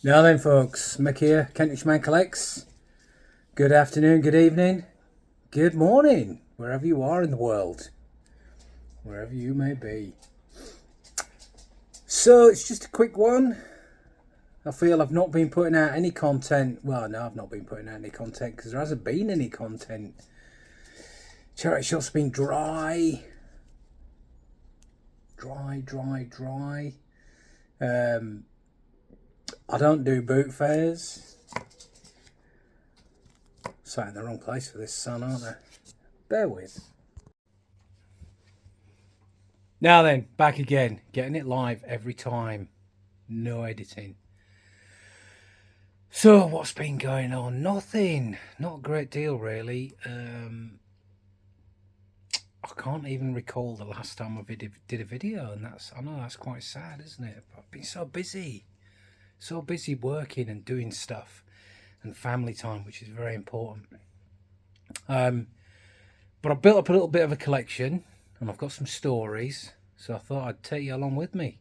Now then, folks, Mick here, Kentish Man Collects. Good afternoon, good evening, good morning, wherever you are in the world, wherever you may be. So, it's just a quick one. I feel I've not been putting out any content. Well, no, I've not been putting out any content because there hasn't been any content. Charity shop's been dry. Dry. I don't do boot fairs. Sat in the wrong place for this sun, aren't I? Bear with. Now then, back again, getting it live every time. No editing. So, what's been going on? Nothing. Not a great deal, really. I can't even recall the last time I did a video, and I know that's quite sad, isn't it? I've been so busy working and doing stuff, and family time, which is very important. But I built up a little bit of a collection, and I've got some stories, so I thought I'd take you along with me.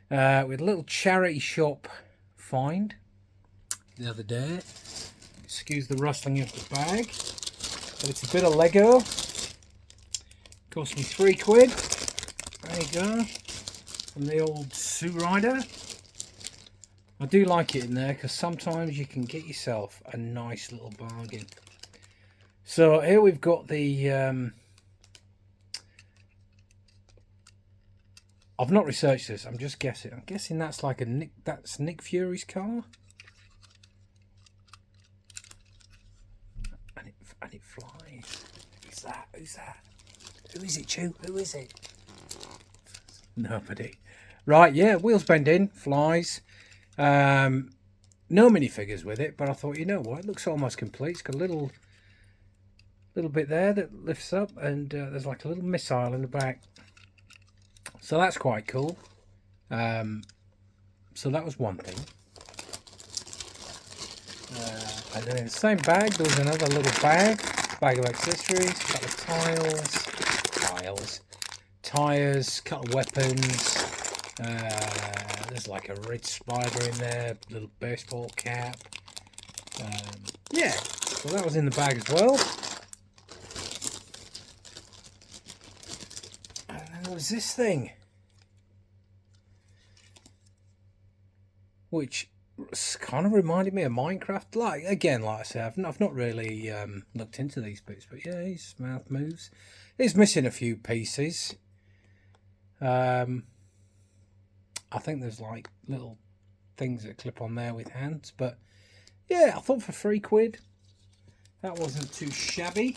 With a little charity shop find the other day. Excuse the rustling of the bag, but it's a bit of Lego. Cost me £3. There you go, from the old Sue Rider. I do like it in there because sometimes you can get yourself a nice little bargain. So here we've got the I've not researched this, I'm just guessing. I'm guessing that's like that's Nick Fury's car. And it flies. Who's that? Who is it, Chew? Who is it? Nobody. Right, yeah, wheels bend in, flies. No minifigures with it, but I thought, you know what, it looks almost complete. It's got a little bit there that lifts up, and there's like a little missile in the back. So that's quite cool. So that was one thing. And then in the same bag, there was another little bag of accessories, a couple of tires, couple of weapons. There's like a red spider in there, little baseball cap. Yeah, so that was in the bag as well. And then there was this thing, which kind of reminded me of Minecraft. Like I say, I've not really looked into these bits, but yeah, his mouth moves. He's missing a few pieces. I think there's like little things that clip on there with hands, but yeah, I thought for £3 that wasn't too shabby.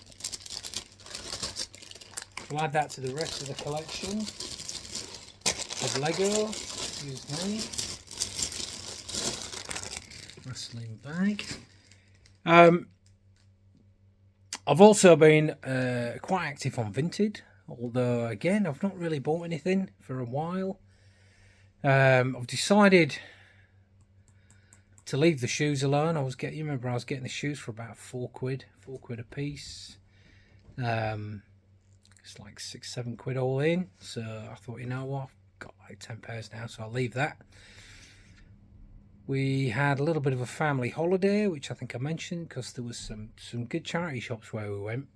We'll add that to the rest of the collection of Lego. Excuse me. Wrestling bag. I've also been quite active on Vinted, although again I've not really bought anything for a while. I've decided to leave the shoes alone. You remember I was getting the shoes for about £4 a piece. It's like £6-7 all in. So I thought, you know what, I've got like 10 pairs now, so I'll leave that. We had a little bit of a family holiday, which I think I mentioned, because there was some good charity shops where we went.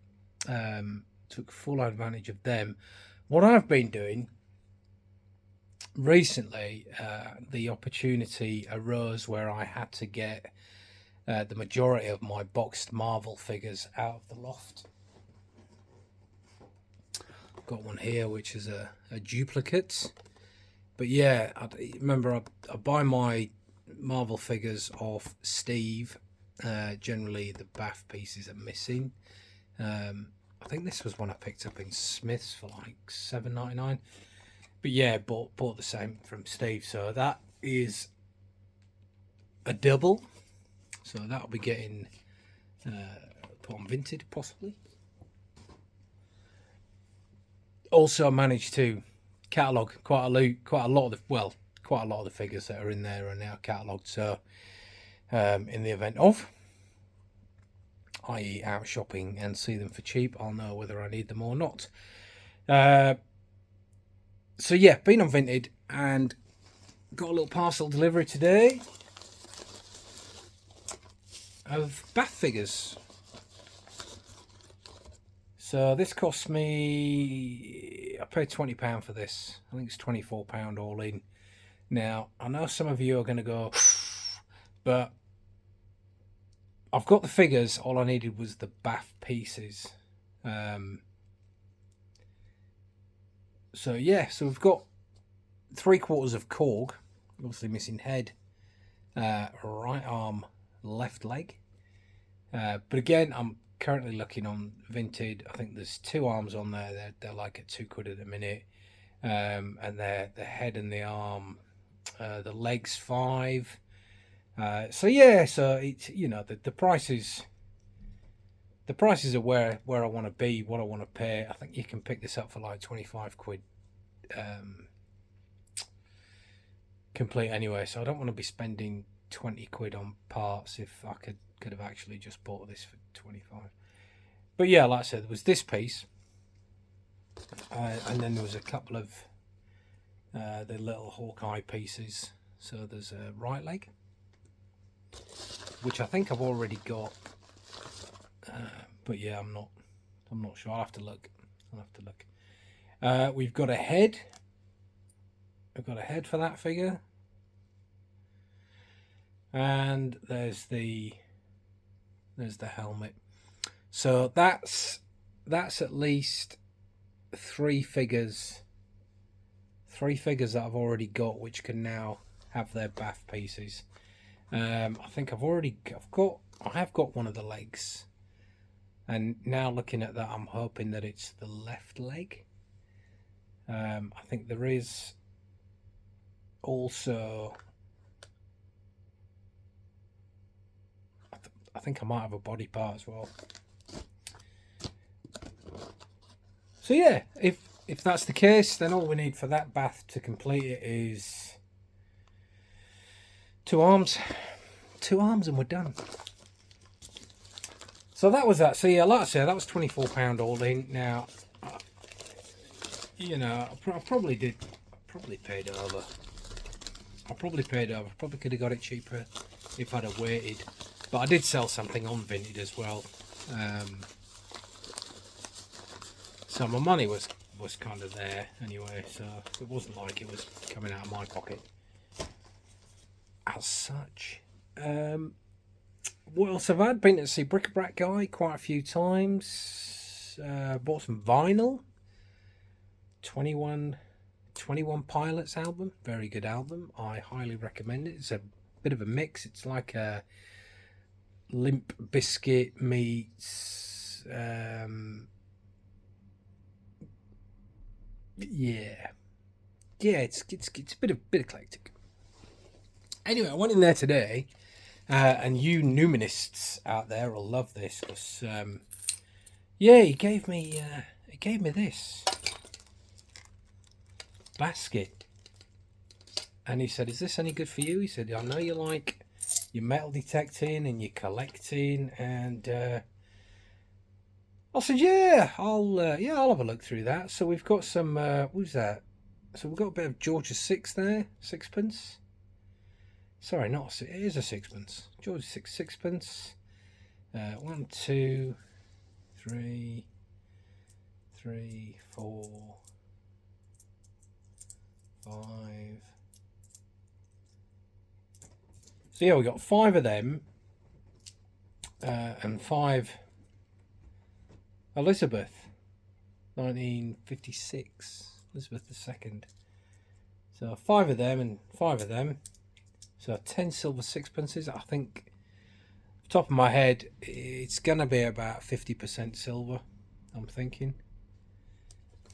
Took full advantage of them. What I've been doing recently, the opportunity arose where I had to get the majority of my boxed Marvel figures out of the loft. Got one here which is a duplicate, but yeah, remember I buy my Marvel figures off Steve. Generally the bath pieces are missing. I think this was one I picked up in Smith's for like $7.99. But yeah, bought the same from Steve. So that is a double. So that'll be getting put on Vinted possibly. Also managed to catalogue quite a lot of the figures that are in there are now catalogued. So in the event of, i.e. out shopping and see them for cheap, I'll know whether I need them or not. So yeah, been on Vinted and got a little parcel delivery today. of bath figures. So this cost me, I paid £20 for this. I think it's £24 all in. Now, I know some of you are going to go, but I've got the figures. All I needed was the bath pieces. So yeah, so we've got 3/4 of Korg, obviously missing head, right arm, left leg. But again, I'm currently looking on Vinted. I think there's 2 arms on there. They're like at £2 at the minute, and they're the head and the arm, the legs 5. So yeah, so it's, you know, the prices. The prices are where I want to be, what I want to pay. I think you can pick this up for like £25 complete anyway. So I don't want to be spending £20 on parts if I could have actually just bought this for 25. But yeah, like I said, there was this piece, and then there was a couple of the little Hawkeye pieces. So there's a right leg, which I think I've already got. But yeah, I'm not sure. I'll have to look. We've got a head. I've got a head for that figure, and there's the helmet. So that's at least 3 figures. 3 figures that I've already got, which can now have their bath pieces. I think I have got one of the legs. And now looking at that, I'm hoping that it's the left leg. I think there is also... I think I might have a body part as well. So yeah, if that's the case, then all we need for that bath to complete it is 2 arms. 2 arms and we're done. So that was that. So yeah, like I said, that was £24 all in. Now, you know, I probably paid over. I probably could have got it cheaper if I'd have waited. But I did sell something on Vinted as well. So my money was kind of there anyway. So it wasn't like it was coming out of my pocket as such. What else have I had? Been to see Bric-a-Brac Guy quite a few times. Bought some vinyl. 21 Pilots album. Very good album. I highly recommend it. It's a bit of a mix. It's like a Limp Bizkit meets... yeah, it's a bit eclectic. Anyway, I went in there today. And you Numinists out there will love this because, yeah, he gave me this basket, and he said, "Is this any good for you?" He said, "I know you like your metal detecting and your collecting," and I said, "Yeah, I'll have a look through that." So we've got some what's that? So we've got a bit of George's 6 there, 6pence. Sorry, not it is a 6pence. George's 6 6pence. 1, 2, 3, 4, 5. So yeah, we got 5 of them, and 5 Elizabeth, 1956, Elizabeth II. So 5 of them and 5 of them. So 10 silver 6pences. I think, top of my head, it's gonna be about 50% silver, I'm thinking.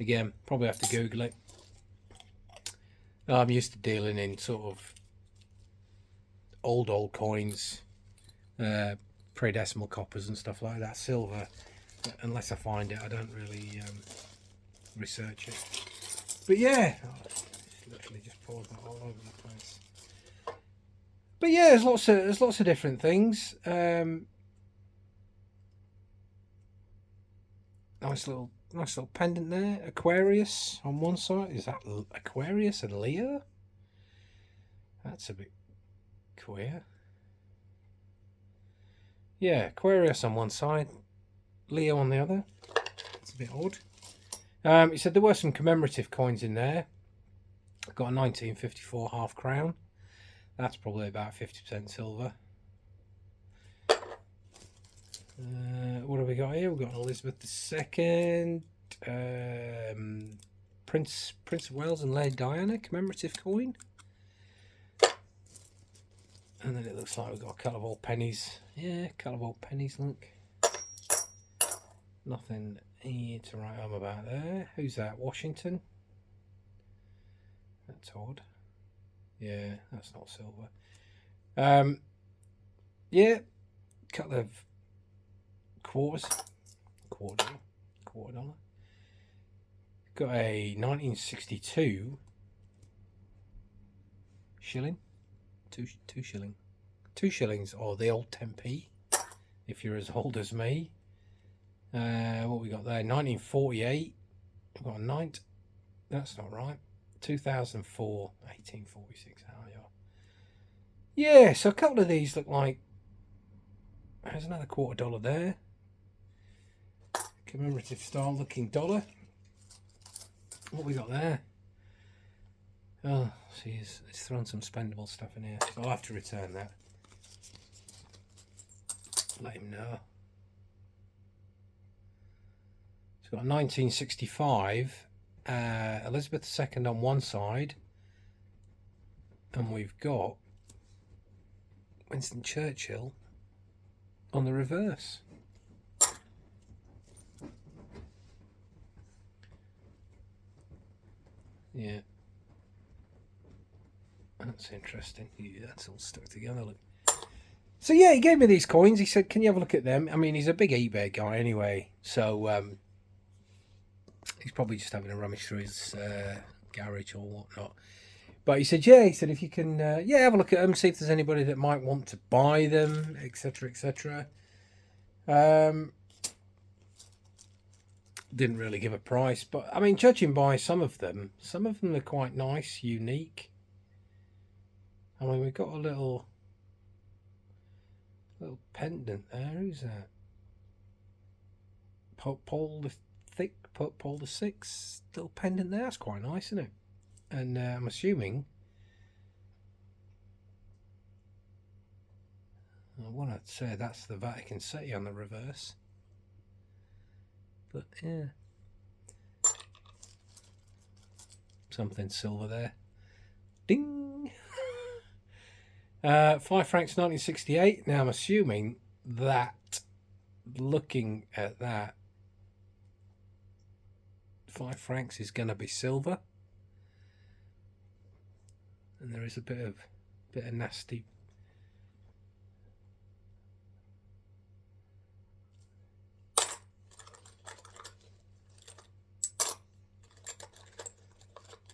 Again, probably have to Google it. I'm used to dealing in sort of old coins, pre-decimal coppers and stuff like that. Silver, unless I find it, I don't really research it. But yeah, it's literally just poured that all over the place. But yeah, there's lots of different things. Nice little pendant there. Aquarius on one side. Is that Aquarius and Leo? That's a bit queer. Yeah, Aquarius on one side, Leo on the other. It's a bit odd. He said there were some commemorative coins in there. I've got a 1954 half crown. That's probably about 50% silver. What have we got here? We've got Elizabeth II, Prince of Wales and Lady Diana commemorative coin. And then it looks like we've got a couple of old pennies. Yeah, a couple of old pennies, look. Nothing here to write home about there. Who's that? Washington? That's odd. Yeah, that's not silver. Yeah, couple of quarters. Quarter dollar. Got a 1962 shilling. Two shilling. 2 shillings, or the old 10p, if you're as old as me. What we got there? 1948. We've got a 9. That's not right. 2004, 1846. How are you? Yeah, so a couple of these look like. There's another $quarter there. Commemorative style looking dollar. What we got there? Oh, see, he's thrown some spendable stuff in here. So I'll have to return that. Let him know. So we've got 1965, Elizabeth II on one side, and we've got Winston Churchill on the reverse. Yeah. That's interesting. Yeah, that's all stuck together. Look. So yeah, he gave me these coins. He said, "Can you have a look at them?" I mean, he's a big eBay guy anyway, so he's probably just having a rummage through his garage or whatnot. But he said, "Yeah," he said, "if you can, yeah, have a look at them, see if there's anybody that might want to buy them, etc., etc." Didn't really give a price, but I mean, judging by some of them are quite nice, unique. I mean, we've got a little pendant there. Who's that? Paul the Sixth little pendant there. That's quite nice, isn't it? And I'm assuming I want to say that's the Vatican City on the reverse, but yeah, something silver there. Ding. 5 francs 1968. Now I'm assuming that, looking at that, 5 francs is going to be silver, and there is a bit of nasty.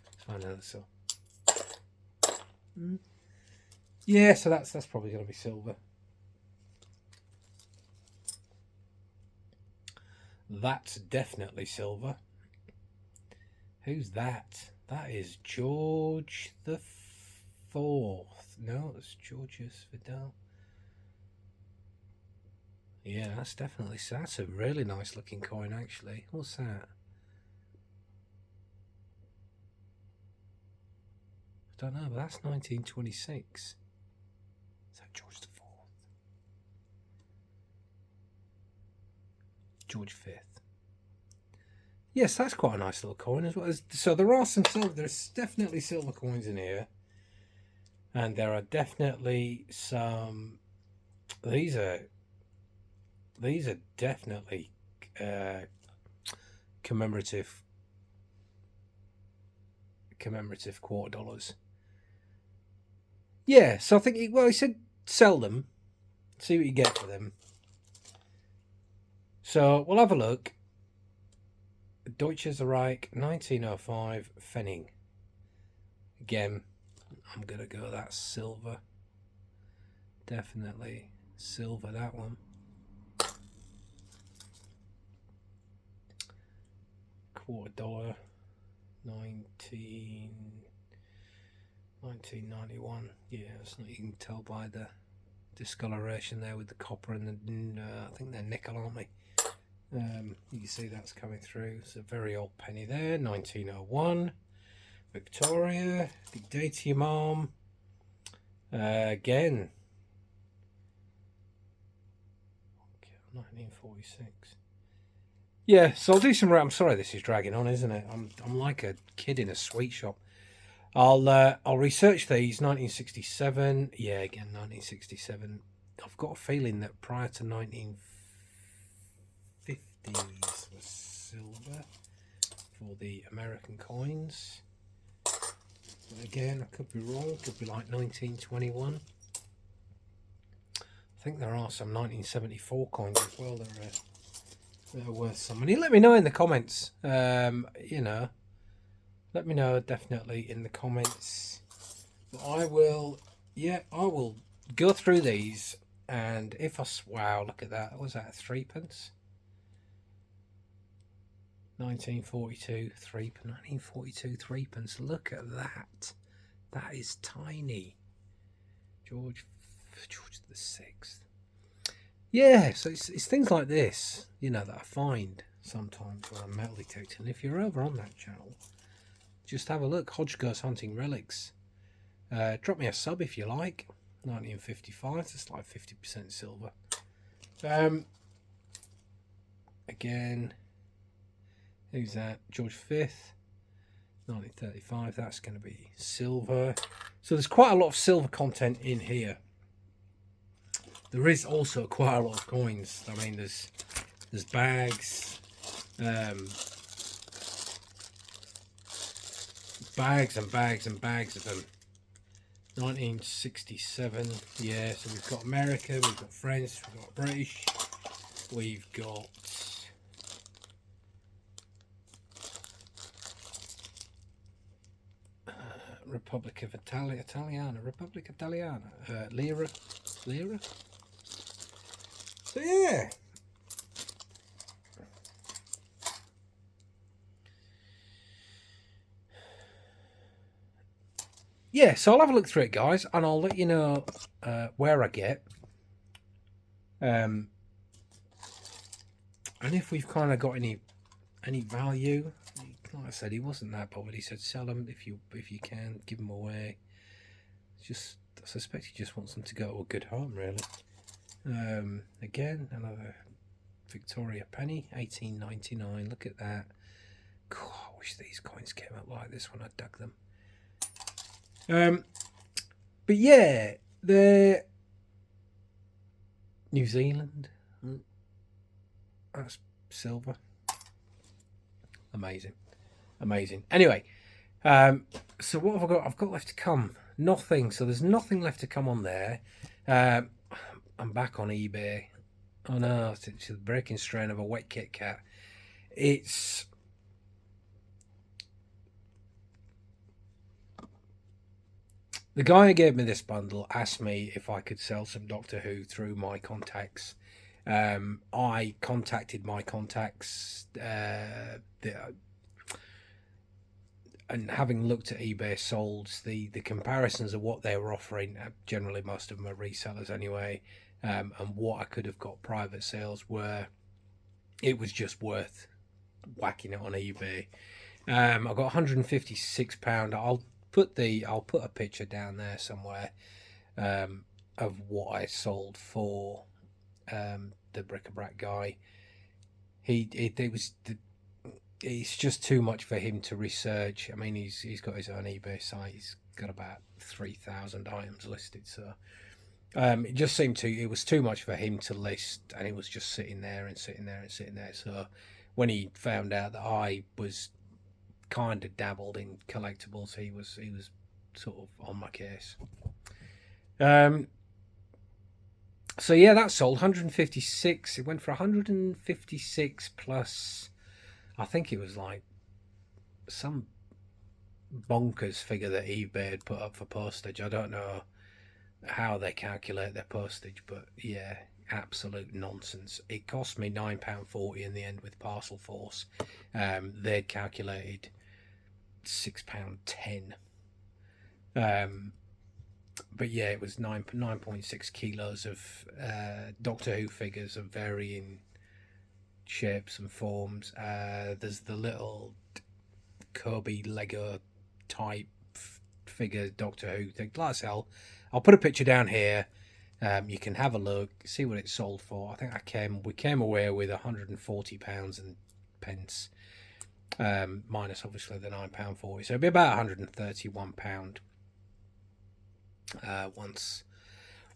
Let's find out so. Yeah, so that's probably going to be silver. That's definitely silver. Who's that? That is George the Fourth. No, it's Georgius Vidal. Yeah, that's a really nice looking coin actually. What's that? I don't know, but that's 1926. Is that George the Fourth? George Fifth. Yes, that's quite a nice little coin as well. So there are some silver. There's definitely silver coins in here, and there are definitely some. These are definitely commemorative $quarter. Yeah, so I think he said sell them, see what you get for them. So we'll have a look. Deutsches Reich 1905 Pfennig. Again, I'm gonna go that silver. Definitely silver, that one. $quarter, 1991. Yeah, that's not, you can tell by the discoloration there with the copper and the I think they're nickel, aren't they? You can see that's coming through. It's a very old penny there, 1901. Victoria, Dictatium arm. Again, 1946. Yeah, so I'll do some. I'm sorry, this is dragging on, isn't it? I'm like a kid in a sweet shop. I'll research these. 1967. Yeah, again 1967. I've got a feeling that prior to 1950s was silver for the American coins. But again, I could be wrong. Could be like 1921. I think there are some 1974 coins as well that are worth some money. Let me know in the comments. You know, let me know definitely in the comments. But I will go through these, and if I wow, look at that. What was that, 3p? 1942 3p. Look at that. That is tiny. George the Sixth. Yeah, so it's things like this, you know, that I find sometimes when I'm metal detecting. If you're over on that channel, just have a look. Hodge-Goes Hunting Relics. Drop me a sub if you like. 1955. That's like 50% silver. Again. Who's that? George V, 1935. That's going to be silver. So there's quite a lot of silver content in here. There is also quite a lot of coins. I mean, there's bags, bags and bags and bags of them. 1967. Yeah. So we've got America, we've got French, we've got British, we've got. Republic of Republic Italiana, Lira. So yeah, so I'll have a look through it, guys, and I'll let you know where I get, and if we've kind of got any value. Like I said, he wasn't that bothered. He said, "Sell them if you can, give them away." Just, I suspect he just wants them to go to a good home, really. Again, another Victoria penny, 1899. Look at that. God, I wish these coins came out like this when I dug them. But yeah, the New Zealand. That's silver. Amazing. Anyway, so what have I got? I've got left to come. Nothing. So there's nothing left to come on there. I'm back on eBay. Oh no, it's a breaking strain of a wet Kit Kat. It's the guy who gave me this bundle asked me if I could sell some Doctor Who through my contacts. I contacted my contacts, and having looked at eBay solds, the comparisons of what they were offering, generally most of them are resellers anyway, and what I could have got private sales were, it was just worth whacking it on eBay. I got £156. I'll put a picture down there somewhere of what I sold for the bric-a-brac guy. It's just too much for him to research. I mean, he's got his own eBay site. He's got about 3,000 items listed. So it just seemed it was too much for him to list, and it was just sitting there. So when he found out that I was kind of dabbled in collectibles, he was sort of on my case. So yeah, that sold 156. It went for 156 plus. I think it was like some bonkers figure that eBay had put up for postage. I don't know how they calculate their postage, but yeah, absolute nonsense. It cost me £9.40 in the end with Parcel Force. They'd calculated £6.10. But yeah, it was 9.6 kilos of Doctor Who figures of varying shapes and forms. There's the little Kobe Lego type figure Doctor Who thing. Like I say, I'll put a picture down here. You can have a look, see what it sold for. I think we came away with £140 and pence, minus obviously the £9.40. So it'd be about £131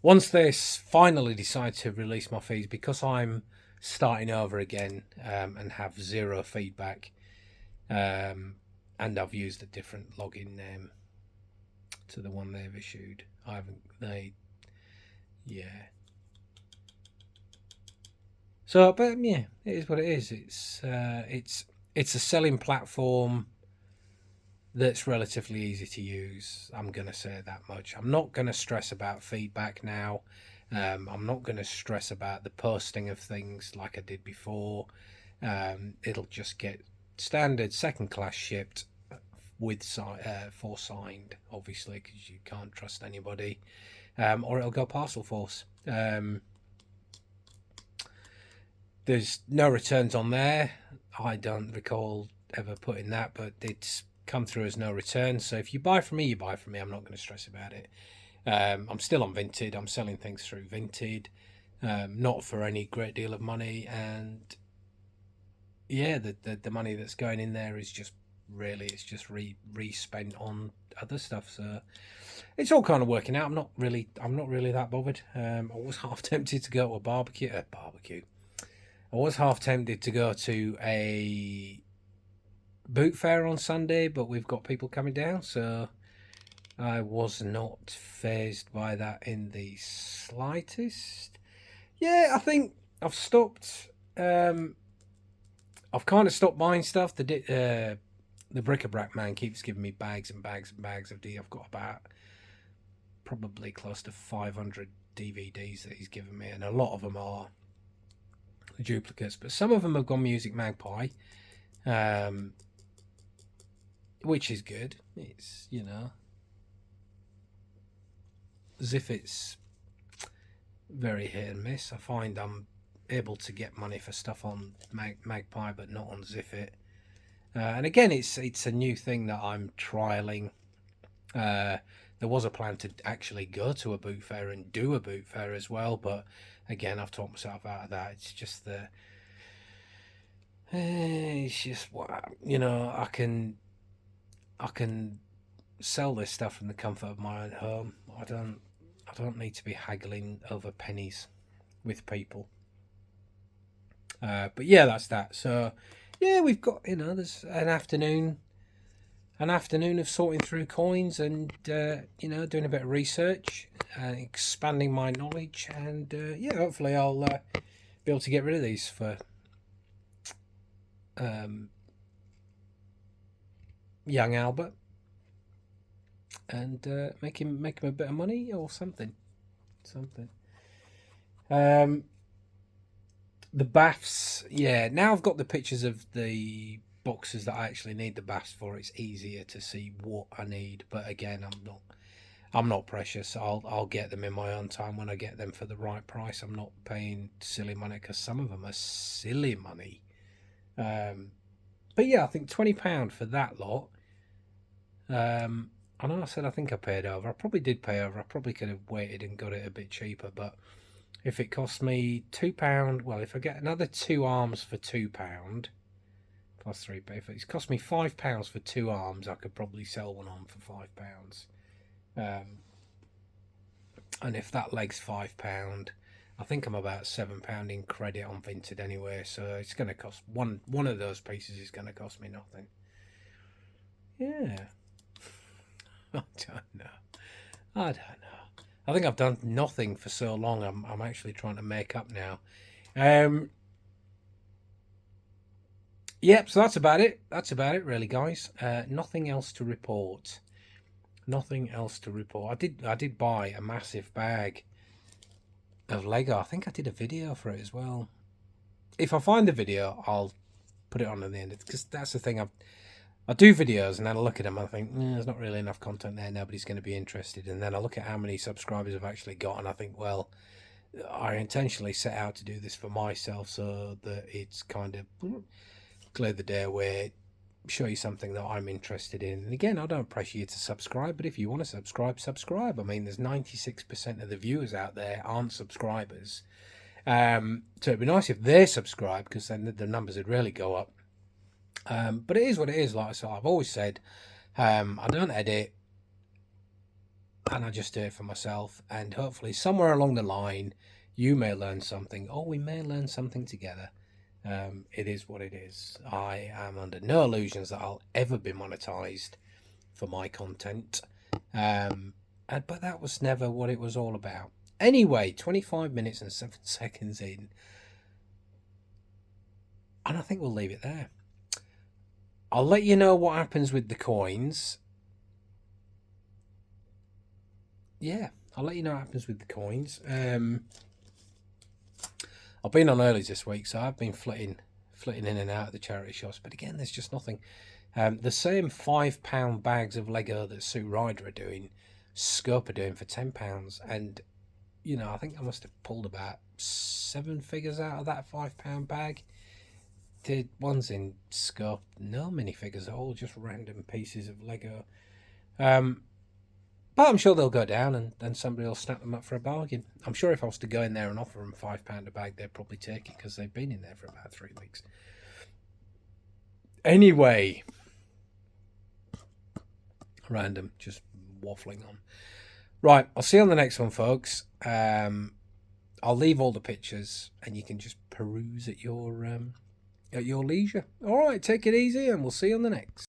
once they finally decide to release my feeds, because I'm starting over again and have zero feedback, and I've used a different login name to the one they've issued. So, but yeah, it is what it is. It's a selling platform that's relatively easy to use. I'm going to say that much. I'm not going to stress about feedback now. I'm not going to stress about the posting of things like I did before. It'll just get standard second class shipped with for signed, obviously, because you can't trust anybody, or it'll go parcel force. There's no returns on there. I don't recall ever putting that, but it's come through as no return. So if you buy from me, you buy from me. I'm not going to stress about it. I'm still on Vinted. I'm selling things through Vinted, not for any great deal of money. And yeah, the money that's going in there is just re-spent on other stuff. So it's all kind of working out. I'm not really that bothered. I was half tempted to go to a barbecue. I was half tempted to go to a boot fair on Sunday, but we've got people coming down, so I was not fazed by that in the slightest. Yeah, I think I've stopped. I've kind of stopped buying stuff. The bric-a-brac man keeps giving me bags and bags and bags of I've got about probably close to 500 DVDs that he's given me, and a lot of them are duplicates, but some of them have gone Music Magpie, which is good. It's, you know, Ziffit's very hit and miss. I find I'm able to get money for stuff on Magpie, but not on Ziffit. And again, it's a new thing that I'm trialing. There was a plan to actually go to a boot fair and do a boot fair as well, but again, I've talked myself out of that. It's just it's just what, you know. I can sell this stuff from the comfort of my own home. I don't need to be haggling over pennies with people. But yeah, that's that. So yeah, we've got, you know, there's an afternoon of sorting through coins and you know, doing a bit of research, expanding my knowledge, and yeah, hopefully I'll be able to get rid of these for young Albert and make him a bit of money or something. The baths, yeah. Now I've got the pictures of the boxes that I actually need the baths for. It's easier to see what I need, but again, I'm not precious. I'll get them in my own time when I get them for the right price. I'm not paying silly money, because some of them are silly money. But yeah, I think £20 for that lot. I know I said I think I paid over. I probably did pay over. I probably could have waited and got it a bit cheaper, but if it cost me £2, well, if I get another 2 arms for £2 plus 3, but if it's cost me £5 for 2 arms, I could probably sell one on for £5. And if that leg's £5, I think I'm about £7 in credit on Vinted anyway, so it's going to cost one of those pieces is going to cost me nothing. Yeah. I don't know. I think I've done nothing for so long. I'm actually trying to make up now. Yep, so that's about it. Really, guys. Nothing else to report. I did buy a massive bag of Lego. I think I did a video for it as well. If I find the video, I'll put it on at the end, because that's the thing. I do videos and then I look at them and I think, there's not really enough content there. Nobody's going to be interested. And then I look at how many subscribers I've actually got and I think, well, I intentionally set out to do this for myself so that it's kind of clear the day away, show you something that I'm interested in. And again, I don't pressure you to subscribe, but if you want to subscribe, subscribe. I mean, there's 96% of the viewers out there aren't subscribers. So it'd be nice if they subscribe, because then the numbers would really go up. But it is what it is. Like I said, I've always said, I don't edit, and I just do it for myself. And hopefully somewhere along the line, you may learn something, or we may learn something together. It is what it is. I am under no illusions that I'll ever be monetized for my content. But that was never what it was all about. Anyway, 25 minutes and 7 seconds in. And I think we'll leave it there. I'll let you know what happens with the coins. Yeah, I'll let you know what happens with the coins. I've been on early this week, so I've been flitting in and out of the charity shops. But again, there's just nothing. The same £5 bags of Lego that Sue Ryder are doing, Scope are doing for £10. And, you know, I think I must have pulled about 7 figures out of that £5 bag. The ones in Scope, no minifigures at all, just random pieces of Lego. But I'm sure they'll go down and then somebody will snap them up for a bargain. I'm sure if I was to go in there and offer them £5 a bag, they'd probably take it because they've been in there for about 3 weeks. Anyway, random, just waffling on. Right, I'll see you on the next one, folks. I'll leave all the pictures and you can just peruse at your leisure. All right, take it easy and we'll see you on the next.